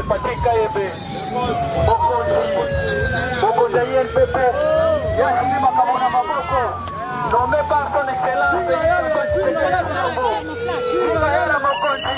Patrick Kayebe, Boko Jayen Pepe, Yachini Makamona Maboko, nommé par son excellence, Yala Mokonji,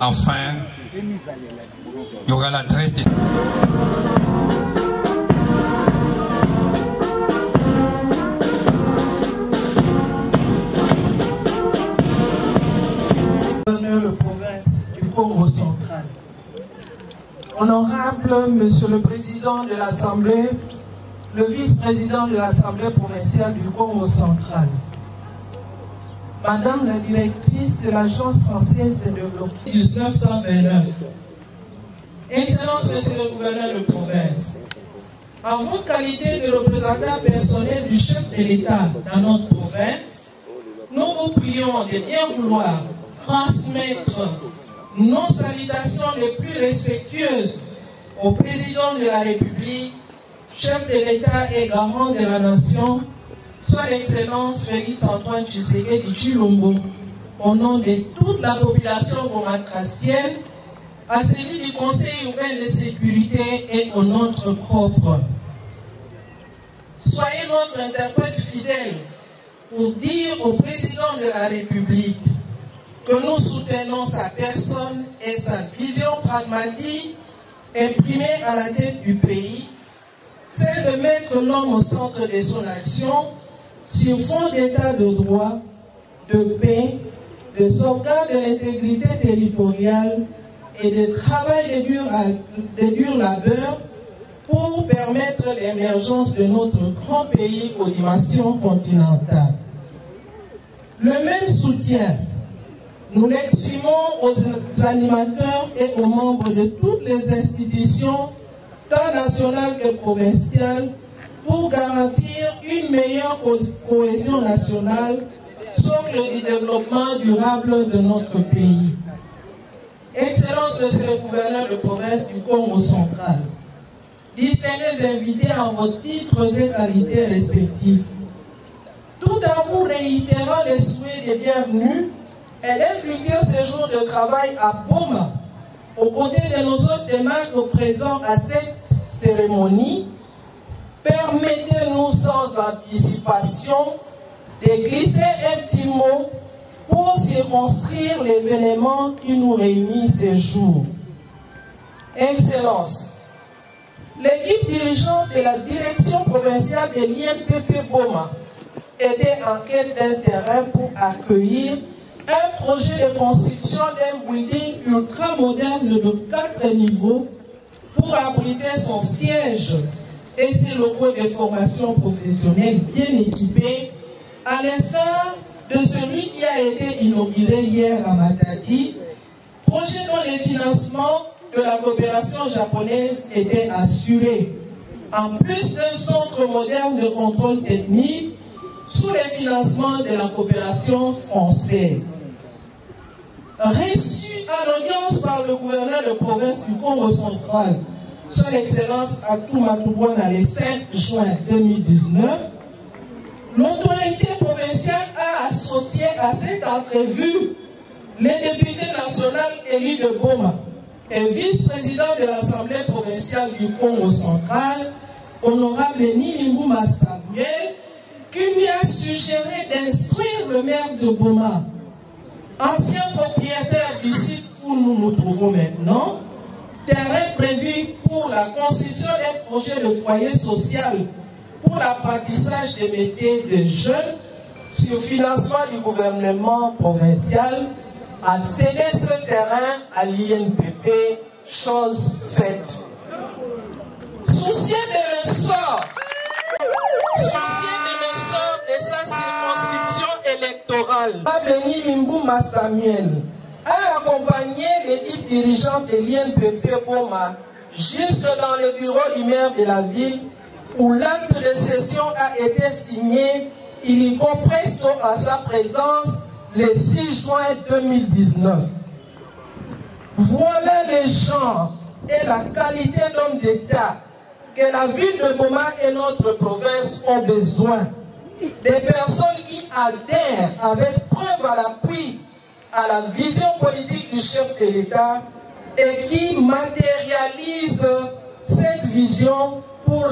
Enfin, il y aura l'adresse des... de province du Congo central. Honorable Monsieur le Président de l'Assemblée, le vice-président de l'Assemblée provinciale du Congo central, Madame la directrice de l'Agence française de développement 1929 Excellence, Monsieur le gouverneur de province, en votre qualité de représentant personnel du chef de l'État dans notre province, nous vous prions de bien vouloir transmettre nos salutations les plus respectueuses au président de la République, chef de l'État et garant de la nation, son Excellence Félix Antoine Tshisekedi Tshilombo, au nom de toute la population bomatracienne, à celui du Conseil urbain de sécurité et au nôtre propre. Soyez notre interprète fidèle pour dire au président de la République que nous soutenons sa personne et sa vision pragmatique imprimée à la tête du pays, celle de mettre l'homme au centre de son action sur fond d'état de droit, de paix, de sauvegarde de l'intégrité territoriale et de travail de dur labeur pour permettre l'émergence de notre grand pays aux dimensions continentales. Le même soutien, nous l'exprimons aux animateurs et aux membres de toutes les institutions, tant nationales que provinciales, pour garantir une meilleure cohésion nationale, socle du développement durable de notre pays. Excellence, Monsieur le gouverneur de province du Congo central, distingués invités en vos titres et qualités respectifs, tout en vous réitérant les souhaits de bienvenue et les futurs séjours de travail à Boma, aux côtés de nos autres démarches présents à cette cérémonie, permettez-nous sans anticipation de glisser un petit mot pour circonscrire l'événement qui nous réunit ces jours. Excellence, l'équipe dirigeante de la direction provinciale de l'INPP Boma était en quête d'intérêt pour accueillir un projet de construction d'un building ultra moderne de 4 niveaux pour abriter son siège et ses locaux de formation professionnelle bien équipés, à l'instar de celui qui a été inauguré hier à Matadi, projet dont les financements de la coopération japonaise étaient assurés, en plus d'un centre moderne de contrôle technique sous les financements de la coopération française. Reçu à l'audience par le gouverneur de province du Congo central, son Excellence Atou Matoubouana, le 5 juin 2019, l'autorité provinciale a associé à cette entrevue les députés nationaux élus de Boma et vice-président de l'Assemblée provinciale du Congo central, honorable Nilimbouma Samuel, qui lui a suggéré d'instruire le maire de Boma, ancien propriétaire du site où nous nous trouvons maintenant, terrain prévu pour la construction d'un projet de foyer social pour l'apprentissage des métiers des jeunes sur financement du gouvernement provincial, à céder ce terrain à l'INPP, chose faite. Soucieux de l'essor de sa circonscription électorale, Abeni Mimbouma Samuel a accompagné l'équipe dirigeante de l'INPP Boma jusque dans le bureau du maire de la ville où l'acte de cession a été signé illico presto à sa présence le 6 juin 2019. Voilà les genres et la qualité d'homme d'État que la ville de Boma et notre province ont besoin. Des personnes qui adhèrent avec preuve à l'appui à la vision politique du chef de l'État et qui matérialisent cette vision pour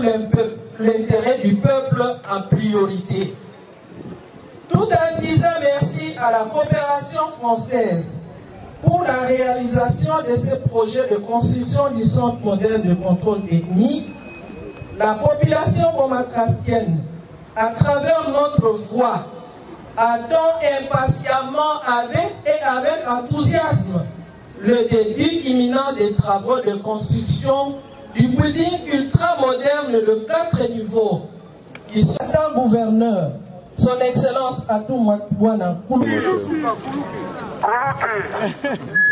l'intérêt du peuple en priorité. Tout en disant merci à la coopération française pour la réalisation de ce projet de construction du centre moderne de contrôle technique, la population bomatracienne, à travers notre voix, attend impatiemment avec enthousiasme le début imminent des travaux de construction du building ultra-moderne de 4 niveaux qui s'attend gouverneur, son Excellence Atou Matoubouana.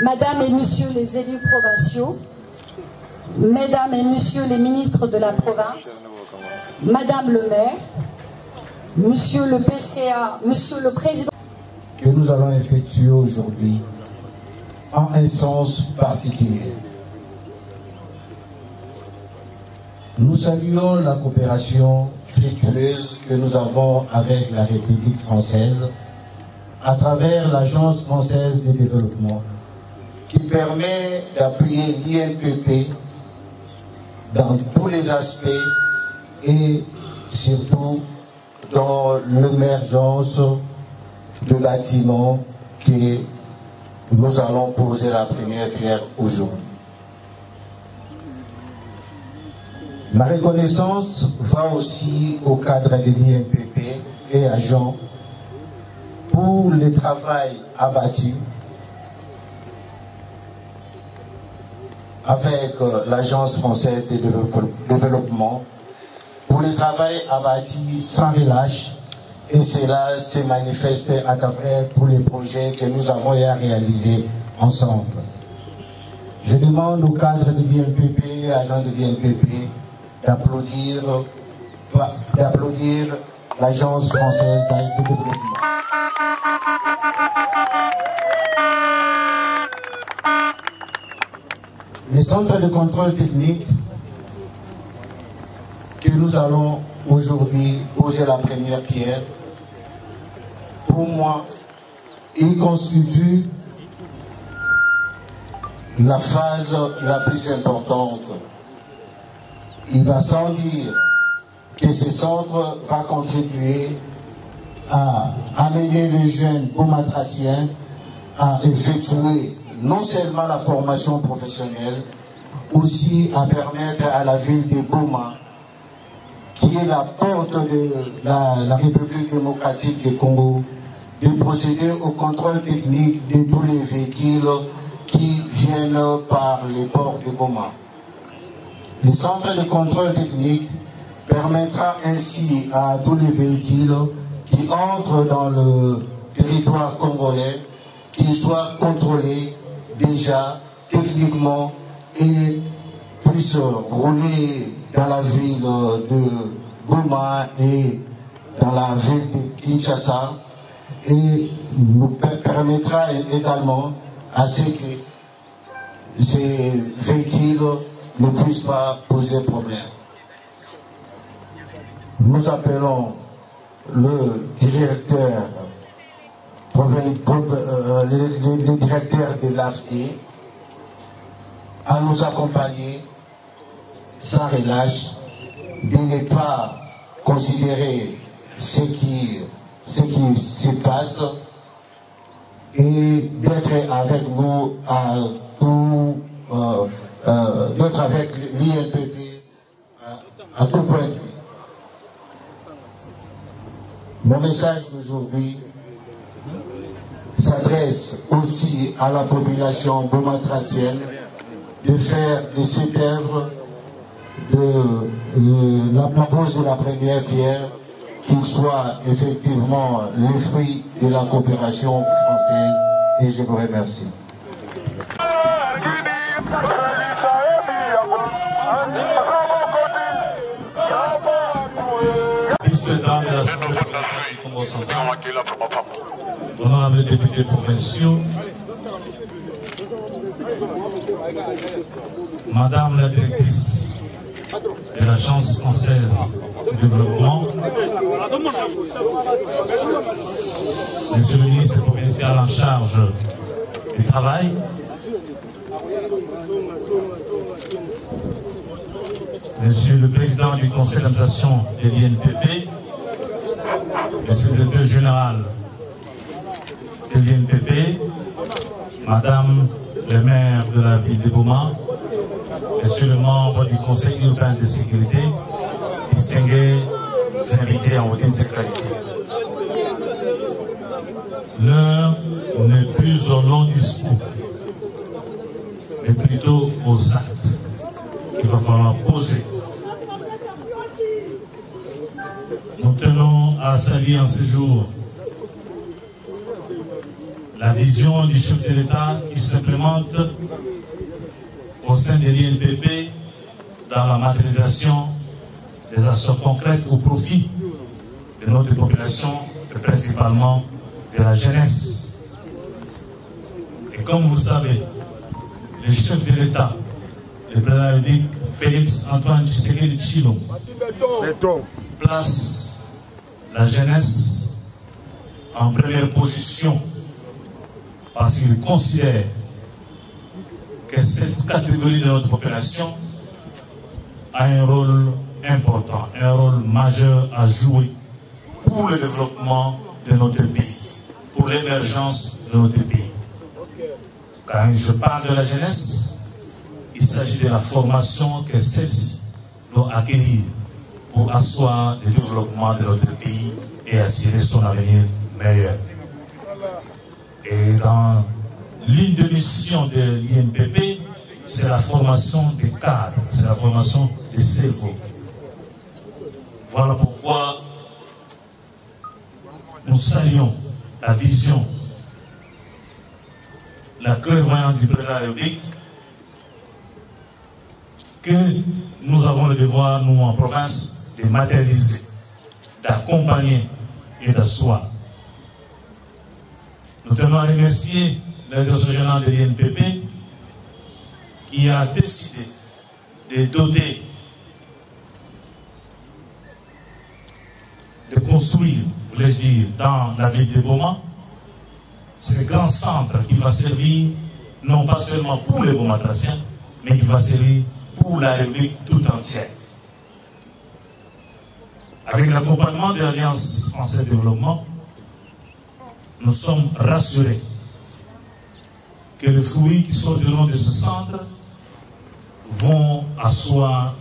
Madame et Messieurs les élus provinciaux, Mesdames et Messieurs les ministres de la province, Madame le maire, Monsieur le PCA, Monsieur le Président, que nous allons effectuer aujourd'hui en un sens particulier. Nous saluons la coopération fructueuse que nous avons avec la République française à travers l'Agence française de développement qui permet d'appuyer l'INPP dans tous les aspects et surtout dans l'émergence de bâtiments que nous allons poser la première pierre aujourd'hui. Ma reconnaissance va aussi au cadre de l'INPP et agents pour le travail abattu avec l'Agence française de développement, pour le travail abattu sans relâche, et cela se manifeste à travers tous les projets que nous avons à réaliser ensemble. Je demande au cadre de l'INPP, agents de l'INPP, d'applaudir l'Agence française de développement. Les centres de contrôle technique que nous allons aujourd'hui poser la première pierre, pour moi, il constitue la phase la plus importante. Il va sans dire que ce centre va contribuer à amener les jeunes baumatraciens à effectuer non seulement la formation professionnelle, aussi à permettre à la ville de Boma, qui est la porte de la République démocratique du Congo, de procéder au contrôle technique de tous les véhicules qui viennent par les ports de Boma. Le centre de contrôle technique permettra ainsi à tous les véhicules qui entrent dans le territoire congolais qu'ils soient contrôlés déjà techniquement et puissent rouler dans la ville de Boma et dans la ville de Kinshasa, et nous permettra également à ce que ces véhicules ne puissent pas poser problème. Nous appelons le directeur de l'AFD à nous accompagner sans relâche, de ne pas considérer ce qui se passe et d'être avec nous à tout, d'être avec l'INPP à tout point de vue. Mon message d'aujourd'hui s'adresse aussi à la population baumatracienne de faire de cette œuvre de la pose de la première pierre qu'il soit effectivement le fruit de la coopération française, et je vous remercie. Vice-président de l'Assemblée provinciale du Congo central, honorables députés provinciaux, Madame la directrice de l'Agence française de développement, Monsieur le ministre provincial en charge du travail, Monsieur le président du conseil d'administration de l'INPP, le secrétaire général de l'INPP, Madame le maire de la ville de Boma, Monsieur le membre du conseil urbain de sécurité, distingués invités en haute intégralité. L'heure n'est plus au long discours, mais plutôt aux actes qu'il va falloir poser. Nous tenons à saluer en ce jour la vision du chef de l'État qui s'implémente au sein de l'INPP dans la matérialisation des actions concrètes au profit de notre population et principalement de la jeunesse. Et comme vous le savez, le chef de l'État, le président de la République, Félix Antoine Tshisekedi Tshilombo, place la jeunesse en première position parce qu'il considère que cette catégorie de notre population a un rôle important, un rôle majeur à jouer pour le développement de notre pays, pour l'émergence de notre pays. Quand je parle de la jeunesse, il s'agit de la formation que celle-ci doit acquérir pour asseoir le développement de notre pays et assurer son avenir meilleur. Et dans l'une des missions de l'INPP, c'est la formation des cadres, c'est la formation des cerveaux. Voilà pourquoi nous saluons la vision, la clairvoyance du président de la République, que nous avons le devoir, nous en province, de matérialiser, d'accompagner et d'asseoir. Nous tenons à remercier le directeur général de l'INPP qui a décidé de doter, de construire, voulais-je dire, dans la ville de Boma, ce grand centre qui va servir non pas seulement pour les Bomatraciens, mais qui va servir pour la République tout entière. Avec l'accompagnement de l'Alliance française de développement, nous sommes rassurés que les fruits qui sortiront de ce centre vont asseoir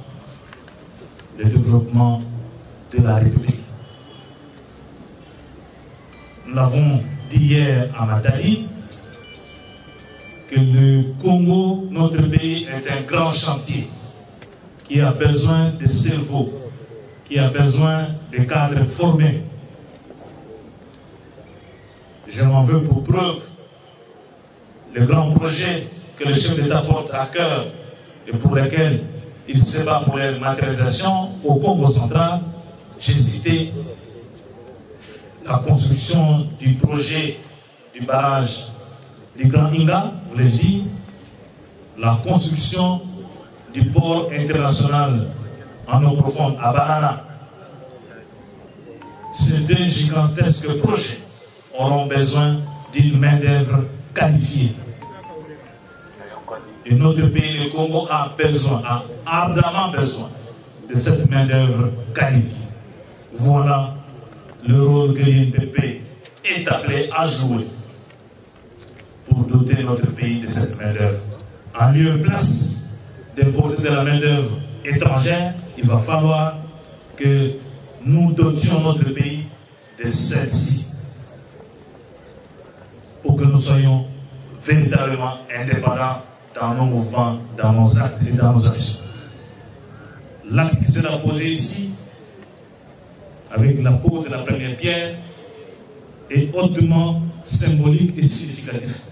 le développement de la République. Nous l'avons dit hier à Matadi, que le Congo, notre pays, est un grand chantier qui a besoin de cerveaux, qui a besoin de cadres formés. Je m'en veux pour preuve les grands projets que le chef d'État porte à cœur et pour lesquels il se bat pour leur matérialisation au Congo central. J'ai cité la construction du projet du barrage du Grand Inga, vous l'avez dit, la construction du port international en eau profonde à Banana. Ces deux gigantesques projets auront besoin d'une main-d'œuvre qualifiée. Et notre pays, le Congo, a besoin, a ardemment besoin de cette main-d'œuvre qualifiée. Voilà le rôle que l'INPP est appelé à jouer pour doter notre pays de cette main-d'œuvre. En lieu et place d'importer de la main-d'œuvre étrangère, il va falloir que nous dotions notre pays de celle-ci pour que nous soyons véritablement indépendants dans nos mouvements, dans nos actes et dans nos actions. L'acte qui sera posé ici, avec la pose de la première pierre, est hautement symbolique et significatif.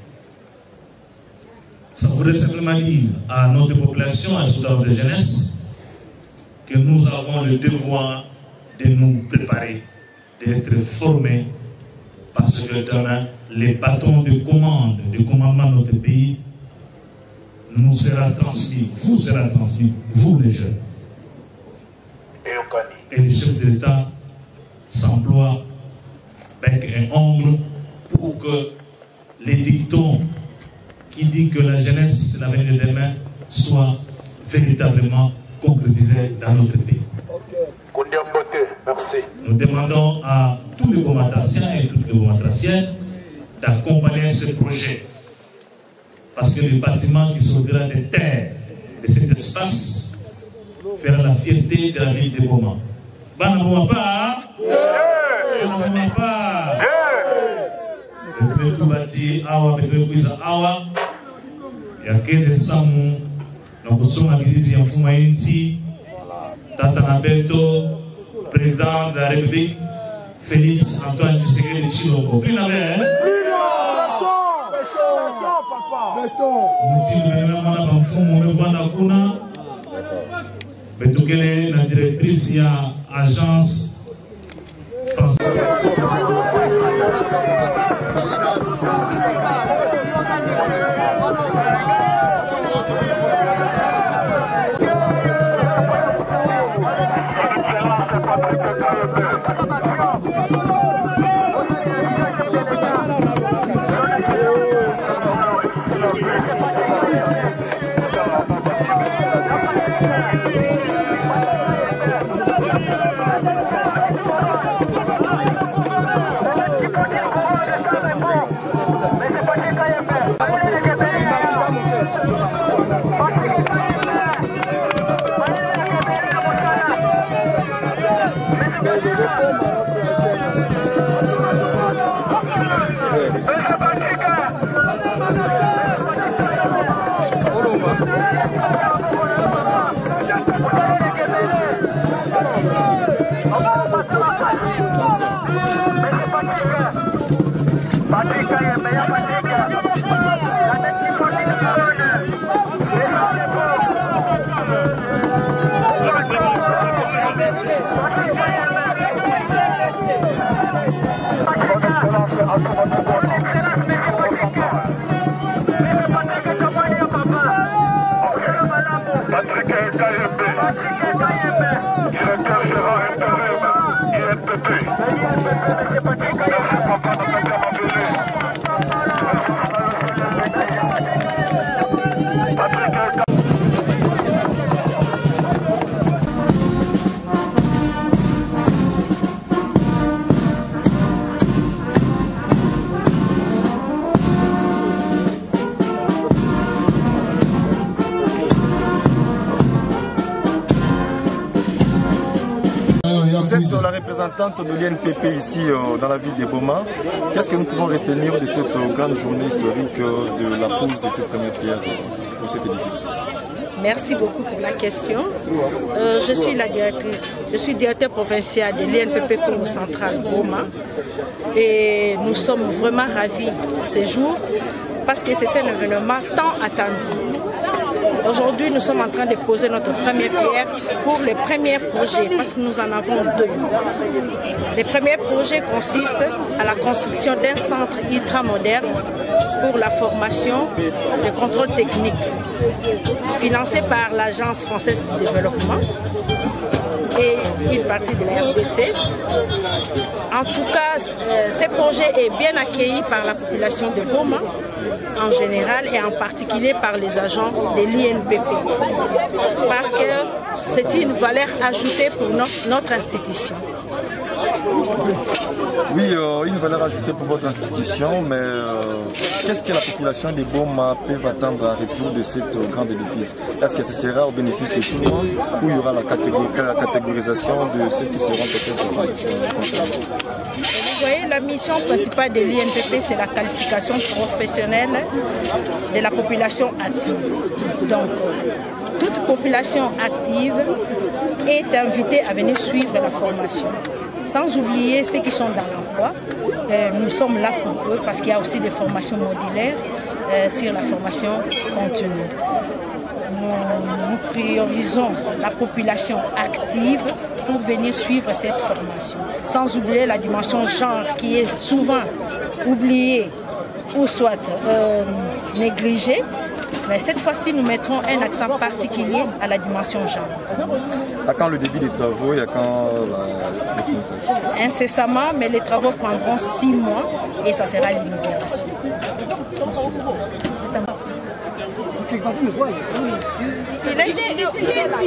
Ça voudrait simplement dire à notre population, à notre jeunesse, que nous avons le devoir de nous préparer, d'être formés, parce que demain, les bâtons de commande, de commandement de notre pays, nous sera transmis, vous les jeunes. Et le chef de l'État s'emploie avec un ongle pour que les dictons qui disent que la jeunesse, c'est l'avenir de demain, soient véritablement concrétisés dans notre pays. Merci. Nous demandons à tous les Bomatraciens et toutes les Bomatraciennes d'accompagner ce projet. Parce que le bâtiment qui sortira des terres de cet espace fera la fierté de la ville de Boma. Président de la République, Félix Antoine Tshisekedi Tshilombo. Plus n'avait, hein? Betukele, la directrice, il y a agence française. Vous êtes la représentante de l'INPP ici dans la ville de Boma. Qu'est-ce que nous pouvons retenir de cette grande journée historique de la pose de cette première pierre pour cet édifice? Merci beaucoup pour la question. Je suis la directrice, je suis directeur provincial de l'INPP Congo Central Boma et nous sommes vraiment ravis de ce jour parce que c'est un événement tant attendu. Aujourd'hui, nous sommes en train de poser notre première pierre pour les premiers projets, parce que nous en avons deux. Les premiers projets consistent à la construction d'un centre ultramoderne pour la formation de contrôle technique, financé par l'Agence française du développement et une partie de la RDC. En tout cas, ce projet est bien accueilli par la population de Boma en général et en particulier par les agents de l'INPP parce que c'est une valeur ajoutée pour notre institution. Oui, une valeur ajoutée pour votre institution, mais qu'est-ce que la population de Boma peut attendre en retour de cette grande édifice? Est-ce que ce sera au bénéfice de tout le monde ou il y aura la catégorisation de ceux qui seront peut-être concernés? Vous voyez, la mission principale de l'INPP, c'est la qualification professionnelle de la population active. Donc, toute population active est invitée à venir suivre la formation. Sans oublier ceux qui sont dans l'emploi, nous sommes là pour eux parce qu'il y a aussi des formations modulaires sur la formation continue. Nous priorisons la population active pour venir suivre cette formation. Sans oublier la dimension genre qui est souvent oubliée ou soit négligée. Mais cette fois-ci, nous mettrons un accent particulier à la dimension genre. À quand le début des travaux et à quand le finissage? Incessamment, mais les travaux prendront 6 mois et ça sera l'inauguration. Merci beaucoup. Il est là.